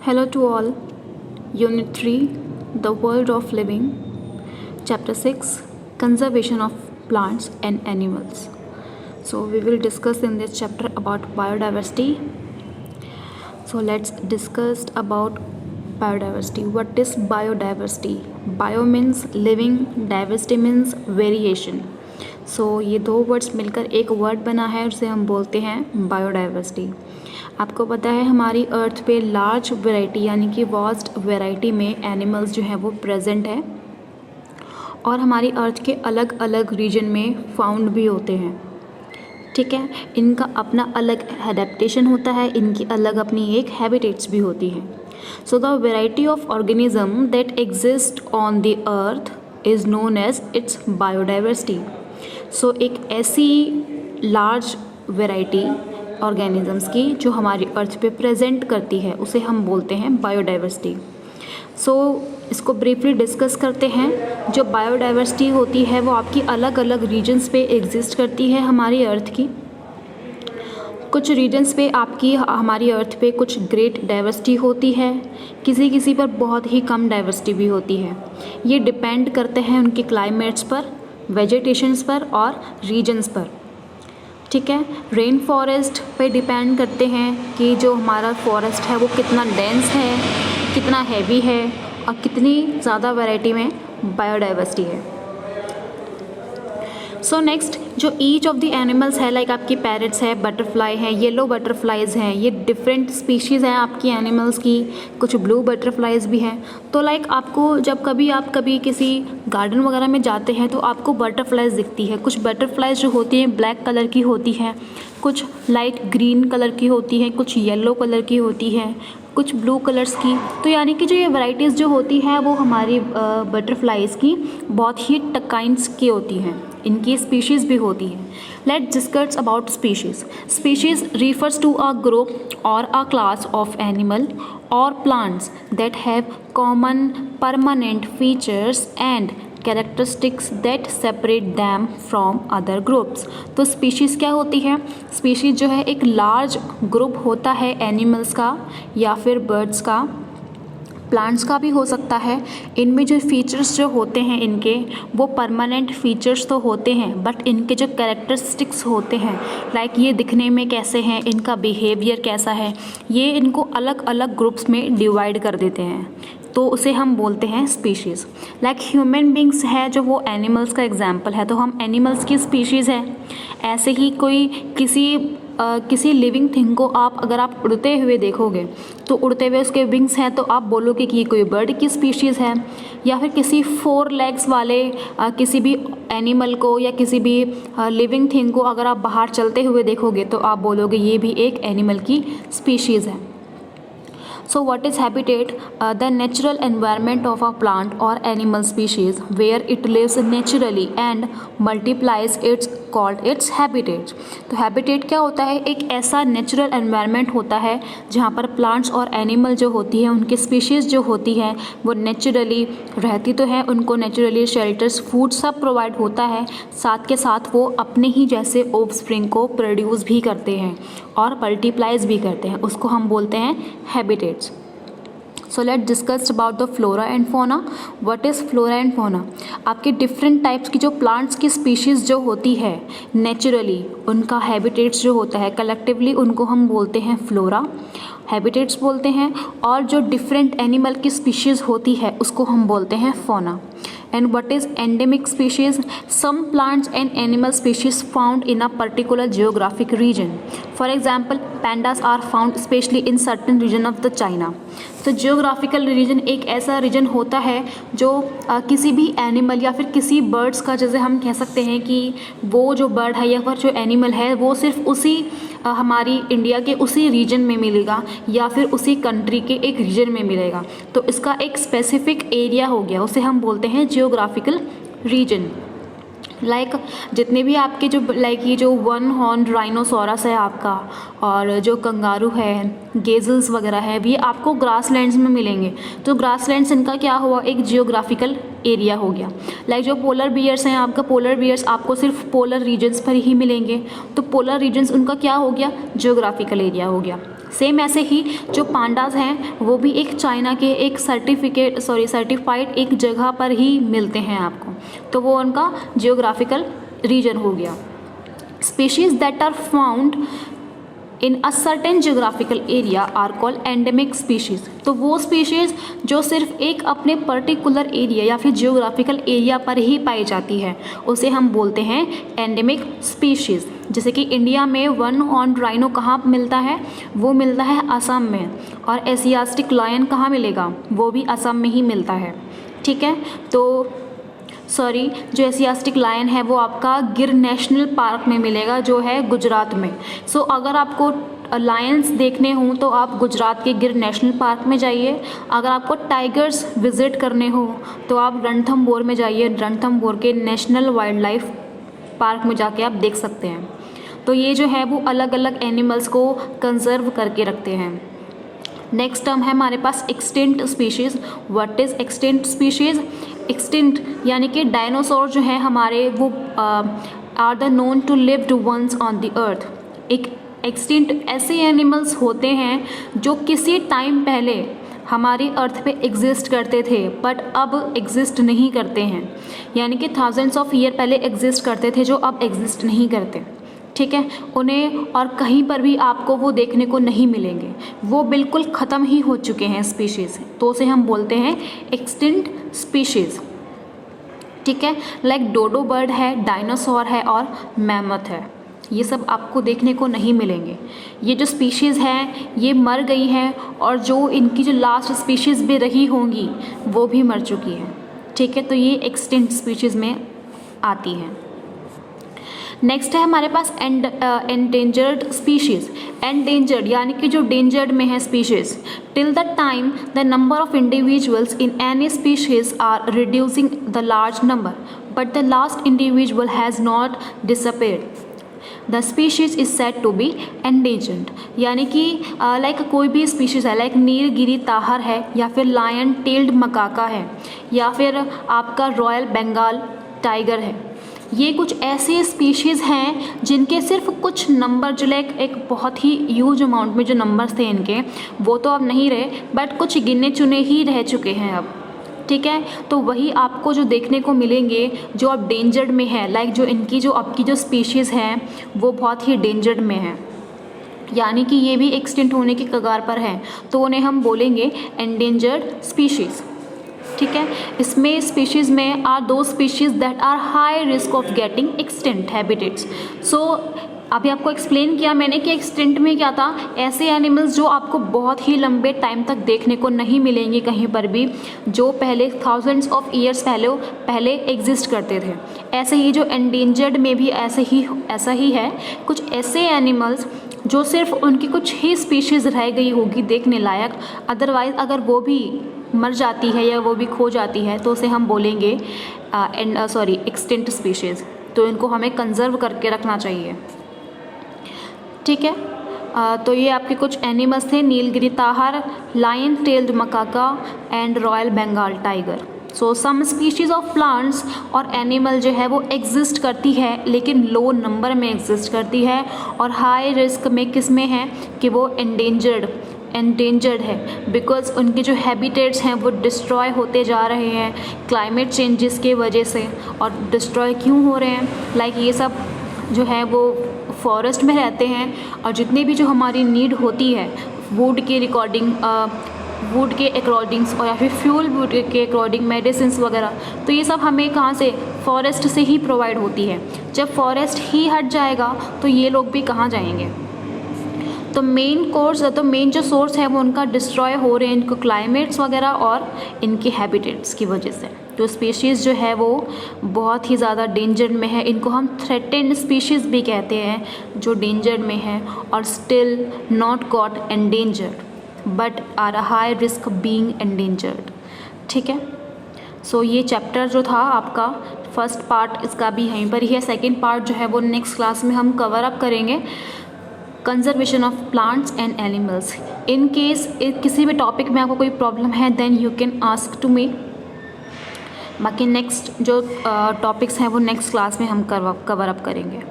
Hello to all. Unit 3, The World of Living. Chapter 6, Conservation of Plants and Animals. So we will discuss in this chapter about biodiversity. So let's discuss about biodiversity. What is biodiversity? Bio means living, diversity means variation. सो ये दो words मिलकर एक word बना है, उसे हम बोलते हैं बायोडाइवर्सिटी. आपको पता है हमारी अर्थ पे लार्ज वैरायटी यानी कि वास्ट वैरायटी में एनिमल्स जो हैं वो प्रेजेंट है और हमारी अर्थ के अलग अलग रीजन में फाउंड भी होते हैं. ठीक है, इनका अपना अलग एडेप्टेशन होता है, इनकी अलग अपनी एक हैबिटेट्स भी होती हैं. So the variety of organism that exist on the earth is known as its biodiversity. So एक ऐसी लार्ज वैरायटी ऑर्गेनिजम्स की जो हमारी अर्थ पे प्रेजेंट करती है उसे हम बोलते हैं बायोडाइवर्सिटी. सो इसको ब्रीफली डिस्कस करते हैं. जो बायोडाइवर्सिटी होती है वो आपकी अलग अलग रीजन्स पे एग्जिस्ट करती है हमारी अर्थ की. कुछ रीजन्स पे आपकी हमारी अर्थ पे कुछ ग्रेट डाइवर्सिटी होती है, किसी पर बहुत ही कम डाइवर्सिटी भी होती है. ये डिपेंड करते हैं उनके क्लाइमेट्स पर, वेजिटेशंस पर और रीजन्स पर. ठीक है, रेन फॉरेस्ट पे डिपेंड करते हैं कि जो हमारा फॉरेस्ट है वो कितना डेंस है, कितना हैवी है और कितनी ज़्यादा वैरायटी में बायोडाइवर्सिटी है. सो नेक्स्ट जो ईच ऑफ द एनिमल्स है, लाइक आपकी पैरट्स है, बटरफ्लाई है, येलो बटरफ्लाइज हैं, ये डिफरेंट स्पीशीज़ हैं आपकी एनिमल्स की. कुछ ब्लू बटरफ्लाइज भी हैं. तो लाइक आपको जब आप कभी किसी गार्डन वगैरह में जाते हैं तो आपको बटरफ्लाइज दिखती है. कुछ बटरफ्लाइज जो होती हैं ब्लैक कलर की होती हैं, कुछ लाइट ग्रीन कलर की होती हैं, कुछ येलो कलर की होती है, कुछ ब्लू कलर्स की. तो यानी कि जो ये वैराइटीज़ जो होती हैं वो हमारी बटरफ्लाइज की बहुत ही काइंड्स की होती हैं. इनकी स्पीशीज़ भी होती हैं. Let's discuss about species. Species refers to a group or a class of animal or plants that have common permanent features and characteristics that separate them from other groups. तो species क्या होती है? Species जो है एक large group होता है animals का या फिर बर्ड्स का, प्लांट्स का भी हो सकता है. इनमें जो फीचर्स जो होते हैं इनके वो परमानेंट फीचर्स तो होते हैं, बट इनके जो कैरेक्टरिस्टिक्स होते हैं, लाइक ये दिखने में कैसे हैं, इनका बिहेवियर कैसा है, ये इनको अलग अलग ग्रुप्स में डिवाइड कर देते हैं. तो उसे हम बोलते हैं स्पीशीज़. लाइक ह्यूमन बींग्स है जो वो एनिमल्स का एग्जाम्पल है, तो हम एनिमल्स की स्पीशीज़ है. ऐसे ही कोई किसी लिविंग थिंग को अगर आप उड़ते हुए देखोगे तो उड़ते हुए उसके विंग्स हैं तो आप बोलोगे कि ये कोई बर्ड की स्पीशीज़ है. या फिर किसी 4 legs वाले किसी भी एनिमल को या किसी भी लिविंग थिंग को अगर आप बाहर चलते हुए देखोगे तो आप बोलोगे ये भी एक एनिमल की स्पीशीज़ है. So what is habitat? The natural environment of a plant or animal species where it lives naturally and multiplies, it's called its habitat. तो habitat क्या होता है? एक ऐसा नेचुरल एनवायरनमेंट होता है जहाँ पर प्लांट्स और एनिमल जो होती है उनकी स्पीशीज़ जो होती हैं वो नेचुरली रहती तो है, उनको नेचुरली शेल्टर्स, फूड सब प्रोवाइड होता है, साथ के साथ वो अपने ही जैसे ऑफस्प्रिंग को प्रोड्यूस भी करते हैं और मल्टीप्लाइज भी करते हैं. उसको हम बोलते हैं habitats. So let discuss about the flora and fauna. What is flora and fauna? आपके डिफरेंट टाइप्स की जो प्लांट्स की स्पीशीज़ जो होती है नेचुरली, उनका हैबिटेट्स जो होता है कलेक्टिवली उनको हम बोलते हैं फ्लोरा, हैबिटेट्स बोलते हैं. और जो डिफरेंट एनिमल की स्पीशीज़ होती है उसको हम बोलते हैं फोना. And what is endemic species? Some plants and animal species found in a particular geographic region. For example, pandas are found especially in certain region of the China. तो geographical region एक ऐसा region होता है जो किसी भी animal या फिर किसी बर्ड्स का, जैसे हम कह सकते हैं कि वो जो बर्ड है या फिर जो एनिमल है वो सिर्फ उसी हमारी इंडिया के उसी रीजन में मिलेगा या फिर उसी कंट्री के एक रीजन में मिलेगा. तो इसका एक स्पेसिफिक एरिया हो गया, उसे हम बोलते हैं जियोग्राफिकल रीजन. लाइक जितने भी आपके जो लाइक ये जो 1 हॉर्न राइनोसोरस है आपका, और जो कंगारू है, गेजल्स वगैरह है, भी आपको ग्रासलैंड्स में मिलेंगे। तो ग्रासलैंड्स इनका क्या हुआ, एक जियोग्राफिकल एरिया हो गया। लाइक जो पोलर बियर्स हैं, आपका पोलर बियर्स आपको सिर्फ पोलर रीजन्स पर ही मिलेंगे, तो पोलर रीजन्स उनका क्या हो गया, जियोग्राफिकल एरिया हो गया। सेम ऐसे ही जो पांडास हैं वो भी एक चाइना के एक सर्टिफाइड एक जगह पर ही मिलते हैं आपको, तो वो उनका जियोग्राफिकल रीजन हो गया। Species that are found in a certain geographical area are called endemic species. तो वो स्पीशीज़ जो सिर्फ एक अपने पर्टिकुलर एरिया या फिर जियोग्राफिकल एरिया पर ही पाई जाती है उसे हम बोलते हैं एंडेमिक स्पीशीज़। जैसे कि इंडिया में वन हॉर्न राइनो कहाँ मिलता है, वो मिलता है असम में, और एशियाटिक लायन कहाँ मिलेगा, वो भी असम में ही मिलता है। ठीक है, तो जो एशियाटिक लायन है वो आपका गिर नेशनल पार्क में मिलेगा, जो है गुजरात में। सो अगर आपको लायंस देखने हों तो आप गुजरात के गिर नेशनल पार्क में जाइए। अगर आपको टाइगर्स विज़िट करने हो तो आप रणथंभौर में जाइए, रणथंभौर के नेशनल वाइल्ड लाइफ पार्क में जाके आप देख सकते हैं। तो ये जो है वो अलग अलग एनिमल्स को कंजर्व करके रखते हैं। नेक्स्ट टर्म है हमारे पास extinct species. What is extinct species? Extinct यानी कि डायनासोर जो है हमारे वो are the known to lived once on the earth. एक एक्सटिंक्ट ऐसे एनिमल्स होते हैं जो किसी टाइम पहले हमारी अर्थ पे एग्जिस्ट करते थे बट अब एग्जिस्ट नहीं करते हैं, यानी कि थाउजेंड्स ऑफ ईयर पहले एग्जिस्ट करते थे जो अब एग्जिस्ट नहीं करते। ठीक है, उन्हें और कहीं पर भी आपको वो देखने को नहीं मिलेंगे, वो बिल्कुल ख़त्म ही हो चुके हैं स्पीशीज़, तो उसे हम बोलते हैं एक्सटिंक्ट स्पीशीज़। ठीक है, लाइक डोडो बर्ड है, डायनासोर है और मैमथ है, ये सब आपको देखने को नहीं मिलेंगे। ये जो स्पीशीज़ हैं ये मर गई हैं, और जो इनकी जो लास्ट स्पीशीज़ भी रही होंगी वो भी मर चुकी हैं। ठीक है, तो ये एक्सटिंक्ट स्पीशीज़ में आती हैं। नेक्स्ट है हमारे पास एंडेंजर्ड स्पीशीज़। एंडेंजर्ड यानी कि जो डेंजर्ड में है species. Till the time the number of individuals in any species are reducing the large number but the last individual has not disappeared the species is said to be endangered. यानी कि like कोई भी species है, like Nilgiri Tahir है, या फिर lion tailed मकाका है, या फिर आपका रॉयल बंगाल टाइगर है, ये कुछ ऐसे स्पीशीज़ हैं जिनके सिर्फ कुछ नंबर जो लाइक एक बहुत ही ह्यूज अमाउंट में जो नंबर्स थे इनके वो तो अब नहीं रहे, बट कुछ गिने चुने ही रह चुके हैं अब। ठीक है, तो वही आपको जो देखने को मिलेंगे जो अब डेंजर्ड में है, लाइक जो इनकी जो अब की जो स्पीशीज़ हैं वो बहुत ही डेंजर्ड में है, यानी कि ये भी एक्सटिंक्ट होने की कगार पर है, तो उन्हें हम बोलेंगे एंडेंजर्ड स्पीशीज़। ठीक है, इसमें स्पीशीज़ में आर दो species that are high risk of getting extinct habitats. So अभी आपको एक्सप्लेन किया मैंने कि एक्सटिंक्ट में क्या था, ऐसे एनिमल्स जो आपको बहुत ही लंबे टाइम तक देखने को नहीं मिलेंगे कहीं पर भी, जो पहले थाउजेंड्स ऑफ ईयर्स पहले एग्जिस्ट करते थे। ऐसे ही जो एंडेंजर्ड में भी ऐसा ही है, कुछ ऐसे एनिमल्स जो सिर्फ उनकी कुछ ही स्पीशीज़ रह गई होगी देखने लायक, अदरवाइज़ अगर वो भी मर जाती है या वो भी खो जाती है तो उसे हम बोलेंगे एक्सटिंक्ट स्पीशीज़। तो इनको हमें कंजर्व करके रखना चाहिए। ठीक है, तो ये आपके कुछ एनिमल्स थे, Nilgiri tahr, lion tailed macaque and royal Bengal tiger. So some species of plants और एनिमल जो है वो एग्जिस्ट करती है लेकिन लो नंबर में एग्जिस्ट करती है, और हाई रिस्क में किस में है कि वो एंडेंजर्ड है, बिकॉज उनके जो हैबिटेट्स हैं वो डिस्ट्रॉय होते जा रहे हैं क्लाइमेट चेंजेस के वजह से। और डिस्ट्रॉय क्यों हो रहे हैं, लाइक ये सब जो है वो फॉरेस्ट में रहते हैं, और जितनी भी जो हमारी नीड होती है वुड के अकॉर्डिंग्स और या फिर फ्यूल वुड के अकॉर्डिंग मेडिसिन्स वगैरह, तो ये सब हमें कहाँ से, फॉरेस्ट से ही प्रोवाइड होती है। जब फॉरेस्ट ही हट जाएगा तो ये लोग भी कहाँ जाएंगे। तो मेन जो सोर्स है वो उनका डिस्ट्रॉय हो रहे हैं, इनको क्लाइमेट्स वगैरह और इनके हैबिटेट्स की वजह से। तो स्पीशीज़ जो है वो बहुत ही ज़्यादा डेंजर में है, इनको हम थ्रेटेंड स्पीशीज़ भी कहते हैं जो डेंजर में है, और still not got endangered but are a high risk being endangered. ठीक है, सो ये चैप्टर जो था आपका फर्स्ट पार्ट इसका भी यहीं पर ही है। सेकेंड पार्ट जो है वो नेक्स्ट क्लास में हम कवर अप करेंगे, conservation of plants and animals. In case किसी भी टॉपिक में आपको कोई प्रॉब्लम है then you can ask to me. बाकी नेक्स्ट जो टॉपिक्स हैं वो नेक्स्ट क्लास में हम कवर अप करेंगे।